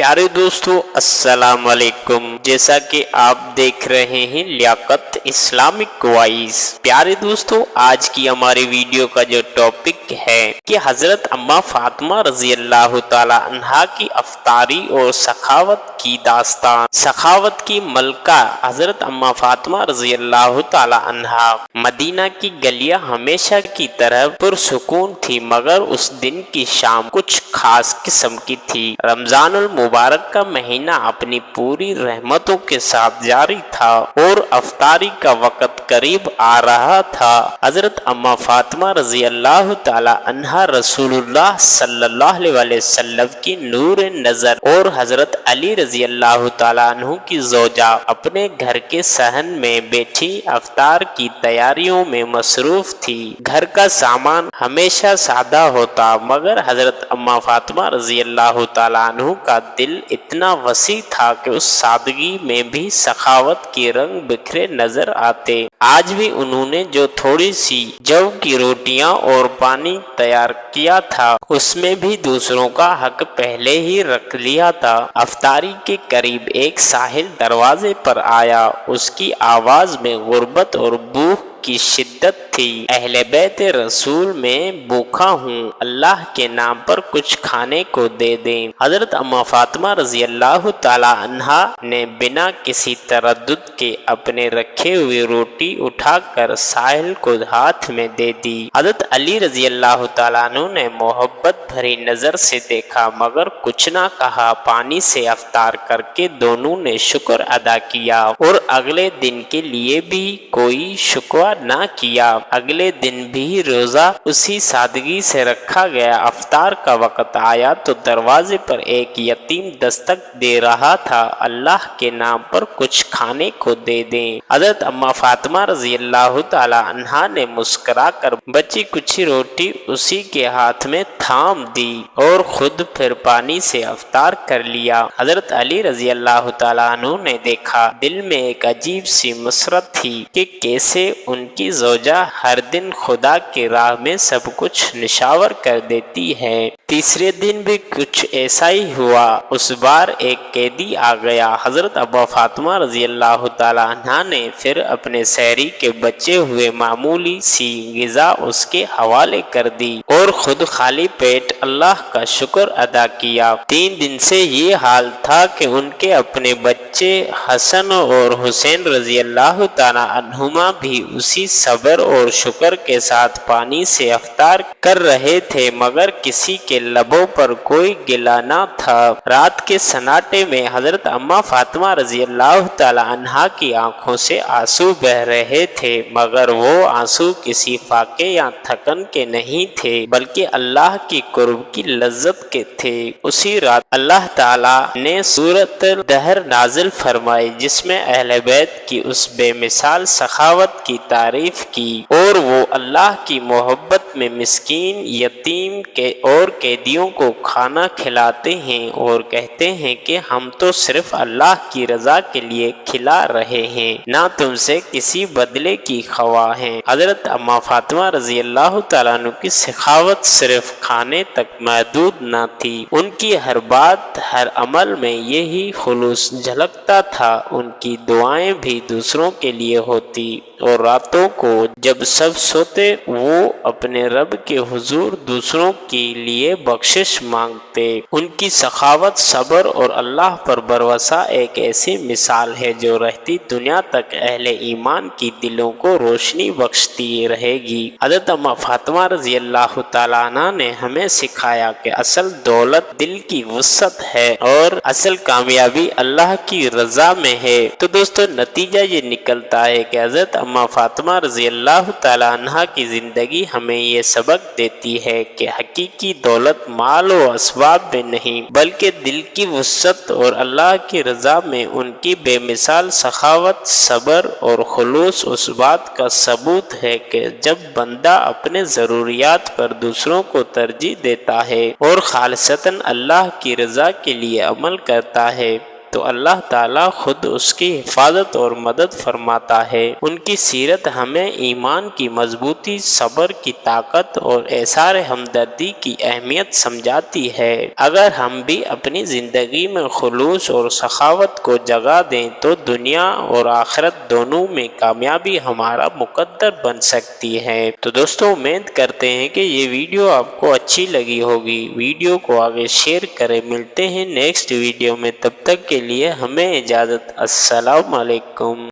پیارے دوستو السلام علیکم۔ جیسا کہ آپ دیکھ رہے ہیں لیاقت اسلامک وائس۔ پیارے دوستو آج کی ہماری ویڈیو کا جو ٹاپک ہے کہ حضرت اما فاطمہ رضی اللہ تعالی عنہا کی افطاری اور سخاوت کی داستان۔ سخاوت کی ملکہ حضرت اما فاطمہ رضی اللہ تعالی عنہا۔ مدینہ کی گلیاں ہمیشہ کی طرح پرسکون تھی، مگر اس دن کی شام کچھ خاص قسم کی تھی۔ رمضان المبارک کا مہینہ اپنی پوری رحمتوں کے ساتھ جاری تھا اور افطاری کا وقت قریب آ رہا تھا۔ حضرت اما فاطمہ رضی اللہ تعالی عنہا رسول اللہ صلی اللہ علیہ وسلم کی نور نظر اور حضرت علی رضی اللہ تعالی عنہ کی زوجہ اپنے گھر کے صحن میں بیٹھی افطار کی تیاریوں میں مصروف تھی۔ گھر کا سامان ہمیشہ سادہ ہوتا، مگر حضرت اما فاطمہ رضی اللہ تعالی عنہ کا دل اتنا وسیع تھا کہ اس سادگی میں بھی سخاوت کے رنگ بکھرے نظر آتے۔ آج بھی انہوں نے جو تھوڑی سی جو کی روٹیاں اور پانی تیار کیا تھا، اس میں بھی دوسروں کا حق پہلے ہی رکھ لیا تھا۔ افطاری کے قریب ایک ساحل دروازے پر آیا، اس کی آواز میں غربت اور بھوک کی شدت تھی۔ اہل بیت رسول میں بھوکا ہوں، اللہ کے نام پر کچھ کھانے کو دے دیں۔ حضرت اما فاطمہ رضی اللہ تعالی عنہا نے بنا کسی تردد کے اپنے رکھے ہوئے روٹی اٹھا کر ساحل کو ہاتھ میں دے دی۔ حضرت علی رضی اللہ تعالی عنہ نے محبت بھری نظر سے دیکھا، مگر کچھ نہ کہا۔ پانی سے افطار کر کے دونوں نے شکر ادا کیا اور اگلے دن کے لیے بھی کوئی شکوہ نہ کیا۔ اگلے دن بھی روزہ اسی سادگی سے رکھا گیا۔ افطار کا وقت آیا تو دروازے پر ایک یتیم دستک دے رہا تھا، اللہ کے نام پر کچھ کھانے کو دے دیں۔ حضرت اما فاطمہ رضی اللہ تعالی عنہا نے مسکرا کر بچی کچھ روٹی اسی کے ہاتھ میں تھام دی اور خود پھر پانی سے افطار کر لیا۔ حضرت علی رضی اللہ تعالی عنہ نے دیکھا، دل میں ایک عجیب سی مسرت تھی کہ کیسے ان کی زوجہ ہر دن خدا کی راہ میں سب کچھ نشاور کر دیتی ہے۔ تیسرے دن بھی کچھ ایسا ہی ہوا۔ اس بار ایک قیدی آ گیا۔ حضرت ابا فاطمہ رضی اللہ تعالی عنہا نے پھر اپنے سحری کے بچے ہوئے معمولی سی غذا اس کے حوالے کر دی اور خود خالی پیٹ اللہ کا شکر ادا کیا۔ 3 دن سے یہ حال تھا کہ ان کے اپنے بچے حسن اور حسین رضی اللہ تعالی عنہما بھی اسی صبر اور شکر کے ساتھ پانی سے افطار کر رہے تھے، مگر کسی کے لبوں پر کوئی گلہ نہ تھا۔ رات کے سناٹے میں حضرت اما فاطمہ رضی اللہ تعالی عنہا کی آنکھوں سے آنسو بہہ رہے تھے، مگر وہ آنسو کسی فاقے یا تھکن کے نہیں تھے، بلکہ اللہ کی قرب کی لذت کے تھے۔ اسی رات اللہ تعالی نے سورۃ الدہر نازل فرمائی، جس میں اہل بیت کی اس بے مثال سخاوت کی تعریف کی اور وہ اللہ کی محبت میں مسکین، یتیم اور قیدیوں کو کھانا کھلاتے ہیں اور کہتے ہیں کہ ہم تو صرف اللہ کی رضا کے لیے کھلا رہے ہیں، نہ تم سے کسی بدلے کی خواہ ہیں۔ حضرت اما فاطمہ رضی اللہ تعالیٰ عنہ کی سخاوت صرف کھانے تک محدود نہ تھی، ان کی ہر بات، ہر عمل میں یہی خلوص جھلکتا تھا۔ ان کی دعائیں بھی دوسروں کے لیے ہوتی اور راتوں کو جب سب سوتے وہ اپنے رب کے حضور دوسروں کے لیے بخشش مانگتے۔ ان کی سخاوت، صبر اور اللہ پر بھروسہ ایک ایسی مثال ہے جو رہتی دنیا تک اہل ایمان کی دلوں کو روشنی بخشتی رہے گی۔ حضرت اما فاطمہ رضی اللہ تعالیٰ عنہ نے ہمیں سکھایا کہ اصل دولت دل کی وسعت ہے اور اصل کامیابی اللہ کی رضا میں ہے۔ تو دوستو نتیجہ یہ نکلتا ہے کہ حضرت اما فاطمہ رضی اللہ تعالیٰ عنہ کی زندگی ہمیں یہ سبق دیتی ہے کہ حقیقی دولت مال و اسباب میں نہیں، بلکہ دل کی وسعت اور اللہ کی رضا میں ان کی بے مثال سخاوت، صبر اور خلوص اس بات کا ثبوت ہے کہ جب بندہ اپنے ضروریات پر دوسروں کو ترجیح دیتا ہے اور خالصتاً اللہ کی رضا کے لیے عمل کرتا ہے تو اللہ تعالیٰ خود اس کی حفاظت اور مدد فرماتا ہے۔ ان کی سیرت ہمیں ایمان کی مضبوطی، صبر کی طاقت اور ایثار ہمدردی کی اہمیت سمجھاتی ہے۔ اگر ہم بھی اپنی زندگی میں خلوص اور سخاوت کو جگہ دیں تو دنیا اور آخرت دونوں میں کامیابی ہمارا مقدر بن سکتی ہے۔ تو دوستو امید کرتے ہیں کہ یہ ویڈیو آپ کو اچھی لگی ہوگی۔ ویڈیو کو آگے شیئر کریں۔ ملتے ہیں نیکسٹ ویڈیو میں، تب تک کے لیے ہمیں اجازت۔ السلام علیکم۔